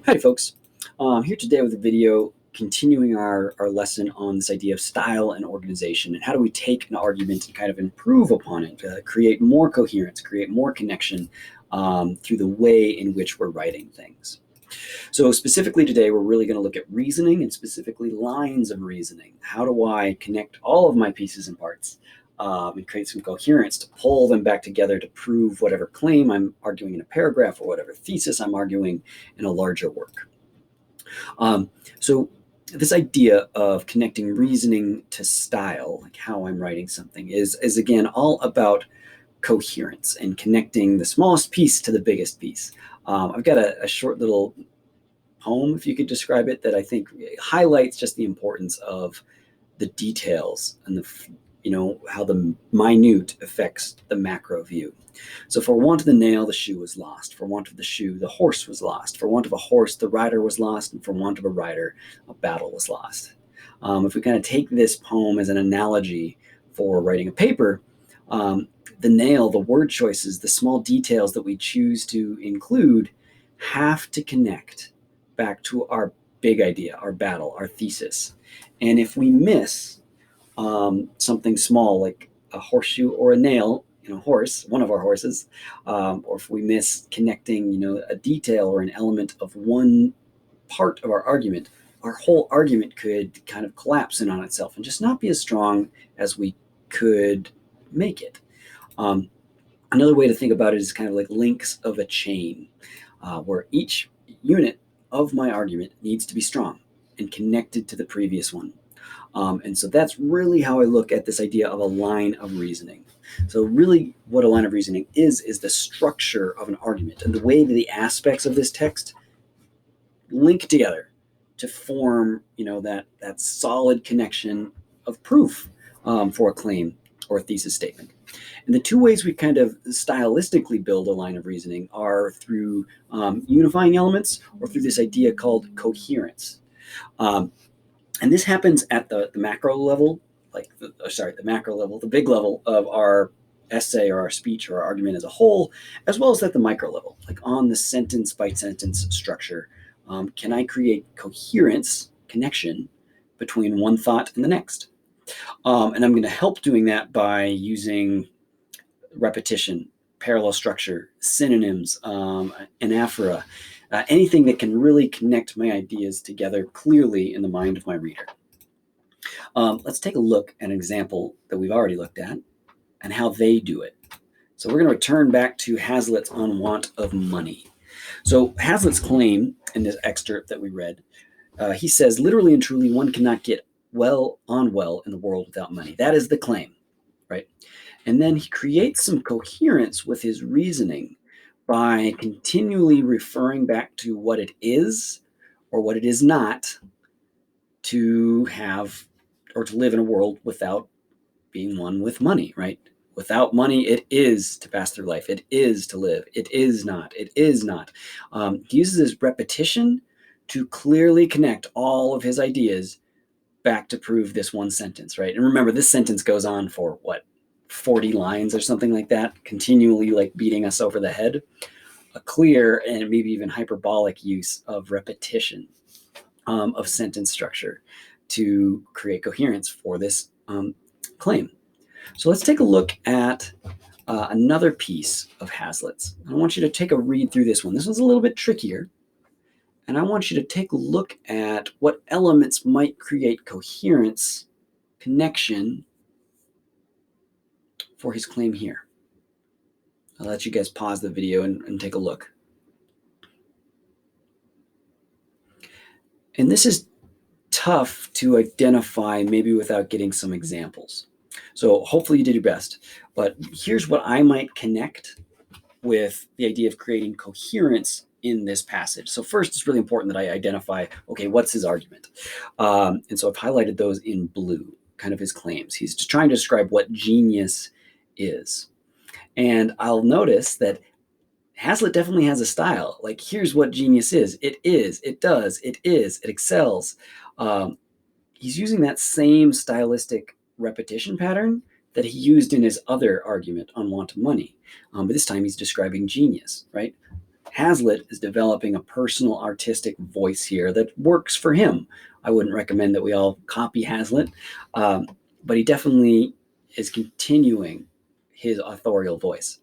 Hi, folks. I'm here today with a video continuing our lesson on this idea of style and organization, and how do we take an argument and kind of improve upon it, create more coherence, create more connection through the way in which we're writing things. So specifically today, we're really going to look at reasoning and specifically lines of reasoning. How do I connect all of my pieces and parts and create some coherence to pull them back together to prove whatever claim I'm arguing in a paragraph or whatever thesis I'm arguing in a larger work. So this idea of connecting reasoning to style, like how I'm writing something, is again all about coherence and connecting the smallest piece to the biggest piece. I've got a short little poem, if you could describe it, that I think highlights just the importance of the details and how the minute affects the macro view. So for want of the nail, the shoe was lost. For want of the shoe, the horse was lost. For want of a horse, the rider was lost. And for want of a rider, a battle was lost. If we kind of take this poem as an analogy for writing a paper, the nail, the word choices, the small details that we choose to include have to connect back to our big idea, our battle, our thesis. And if we miss something small like a horseshoe or a nail in a horse, one of our horses, or if we miss connecting, a detail or an element of one part of our argument, our whole argument could kind of collapse in on itself and just not be as strong as we could make it. Another way to think about it is kind of like links of a chain, where each unit of my argument needs to be strong and connected to the previous one. And so that's really how I look at this idea of a line of reasoning. So really what a line of reasoning is the structure of an argument and the way that the aspects of this text link together to form, that solid connection of proof for a claim or a thesis statement. And the two ways we kind of stylistically build a line of reasoning are through unifying elements or through this idea called coherence. And this happens at the macro level, the macro level, the big level of our essay or our speech or our argument as a whole, as well as at the micro level, like on the sentence by sentence structure. Can I create coherence, connection between one thought and the next? And I'm going to help doing that by using repetition, parallel structure, synonyms, anaphora, anything that can really connect my ideas together clearly in the mind of my reader. Let's take a look at an example that we've already looked at and how they do it. So we're going to return back to Hazlitt's On Want of Money. So Hazlitt's claim in this excerpt that we read, he says, literally and truly, one cannot get well in the world without money. That is the claim, right? And then he creates some coherence with his reasoning by continually referring back to what it is or what it is not to have or to live in a world without being one with money, right? Without money, it is to pass through life. It is to live. It is not. It is not. He uses this repetition to clearly connect all of his ideas back to prove this one sentence, right? And remember, this sentence goes on for 40 lines or something like that, continually like beating us over the head. A clear and maybe even hyperbolic use of repetition of sentence structure to create coherence for this claim. So let's take a look at another piece of Hazlitt's. I want you to take a read through this one. This one's a little bit trickier. And I want you to take a look at what elements might create coherence, connection for his claim here. I'll let you guys pause the video and take a look. And this is tough to identify maybe without getting some examples. So hopefully you did your best. But here's what I might connect with the idea of creating coherence in this passage. So first, it's really important that I identify, okay, what's his argument? And so I've highlighted those in blue, kind of his claims. He's just trying to describe what genius is. And I'll notice that Hazlitt definitely has a style. Like, here's what genius is. It is, it does, it is, it excels. He's using that same stylistic repetition pattern that he used in his other argument on want of money. But this time he's describing genius, right? Hazlitt is developing a personal artistic voice here that works for him. I wouldn't recommend that we all copy Hazlitt, but he definitely is continuing his authorial voice.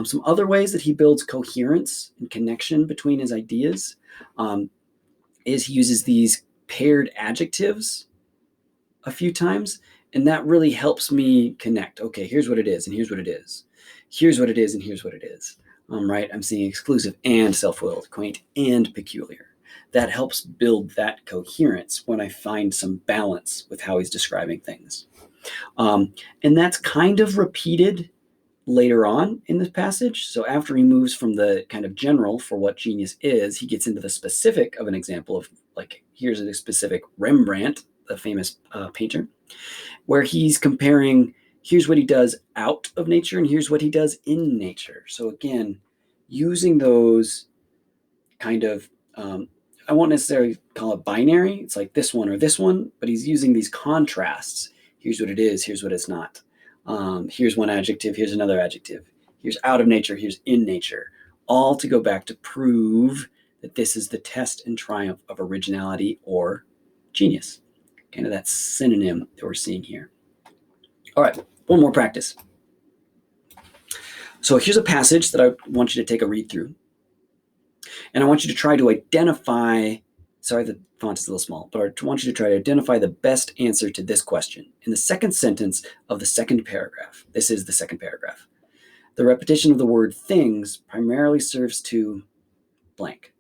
Some other ways that he builds coherence and connection between his ideas is he uses these paired adjectives a few times, and that really helps me connect. Okay, here's what it is, and here's what it is. Here's what it is, and here's what it is. Right? I'm seeing exclusive and self-willed, quaint and peculiar. That helps build that coherence when I find some balance with how he's describing things. And that's kind of repeated later on in this passage. So after he moves from the kind of general for what genius is, he gets into the specific of an example of, like, here's a specific Rembrandt, the famous painter, where he's comparing, here's what he does out of nature and here's what he does in nature. So again, using those kind of, I won't necessarily call it binary. It's like this one or this one, but he's using these contrasts. Here's what it is, here's what it's not. Here's one adjective, here's another adjective. Here's out of nature, here's in nature. All to go back to prove that this is the test and triumph of originality or genius. Kind of that synonym that we're seeing here. All right, one more practice. So here's a passage that I want you to take a read through. And I want you to try to identify, sorry, the font is a little small, but I want you to try to identify the best answer to this question. In the second sentence of the second paragraph, this is the second paragraph, the repetition of the word things primarily serves to blank.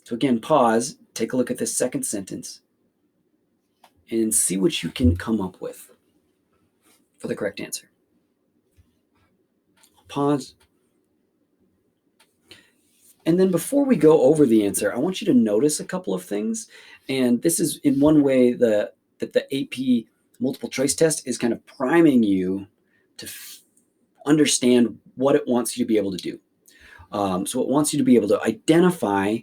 So again, pause, take a look at this second sentence, and see what you can come up with for the correct answer. Pause. And then before we go over the answer, I want you to notice a couple of things. And this is in one way that the AP multiple choice test is kind of priming you to understand what it wants you to be able to do. So it wants you to be able to identify,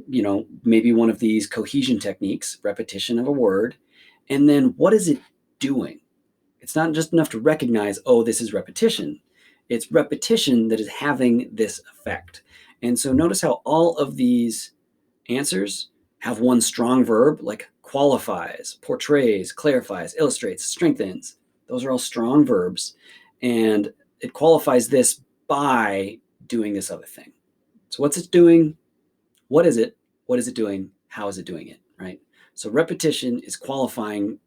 maybe one of these cohesion techniques, repetition of a word, and then what is it doing? It's not just enough to recognize, oh, this is repetition. It's repetition that is having this effect. And so notice how all of these answers have one strong verb, like qualifies, portrays, clarifies, illustrates, strengthens. Those are all strong verbs. And it qualifies this by doing this other thing. So what's it doing? What is it? What is it doing? How is it doing it, right? So repetition is qualifying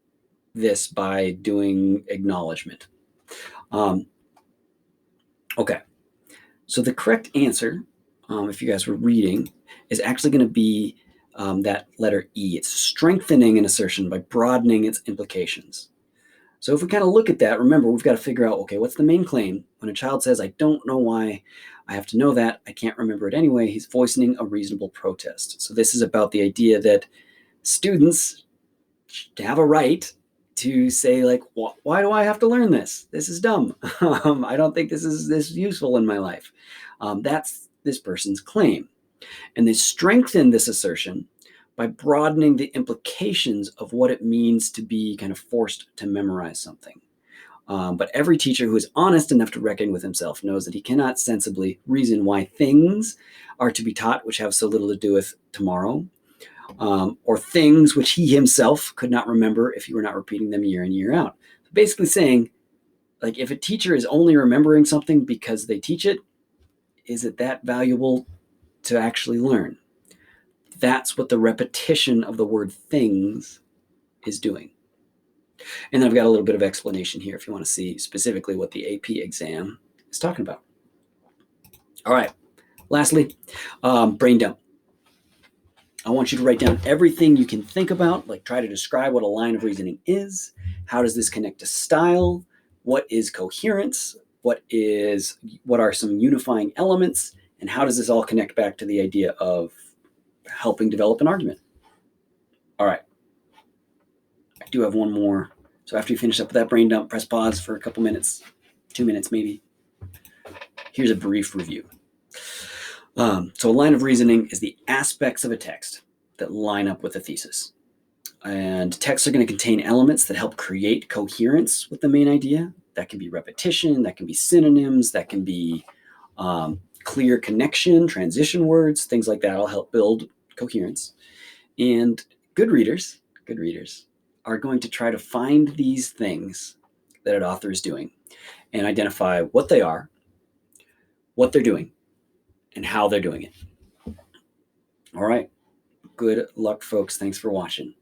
this by doing acknowledgement. Okay, so the correct answer, if you guys were reading, is actually going to be that letter E. It's strengthening an assertion by broadening its implications. So if we kind of look at that, remember, we've got to figure out, okay, what's the main claim? When a child says, I don't know why I have to know that, I can't remember it anyway, he's voicing a reasonable protest. So this is about the idea that students have a right to say, like, why do I have to learn this? This is dumb. I don't think this is useful in my life. That's this person's claim. And they strengthen this assertion by broadening the implications of what it means to be kind of forced to memorize something. But every teacher who is honest enough to reckon with himself knows that he cannot sensibly reason why things are to be taught which have so little to do with tomorrow, or things which he himself could not remember if he were not repeating them year in, year out. Basically saying, like, if a teacher is only remembering something because they teach it, is it that valuable to actually learn? That's what the repetition of the word things is doing. And then I've got a little bit of explanation here if you want to see specifically what the AP exam is talking about. All right. Lastly, brain dump. I want you to write down everything you can think about, like try to describe what a line of reasoning is. How does this connect to style? What is coherence? What are some unifying elements? And how does this all connect back to the idea of helping develop an argument? All right. I do have one more. So after you finish up with that brain dump, press pause for a couple minutes, 2 minutes maybe. Here's a brief review. So a line of reasoning is the aspects of a text that line up with a thesis. And texts are going to contain elements that help create coherence with the main idea. That can be repetition, that can be synonyms, that can be clear connection, transition words, things like that will help build coherence. And good readers are going to try to find these things that an author is doing and identify what they are, what they're doing, and how they're doing it. All right. Good luck, folks. Thanks for watching.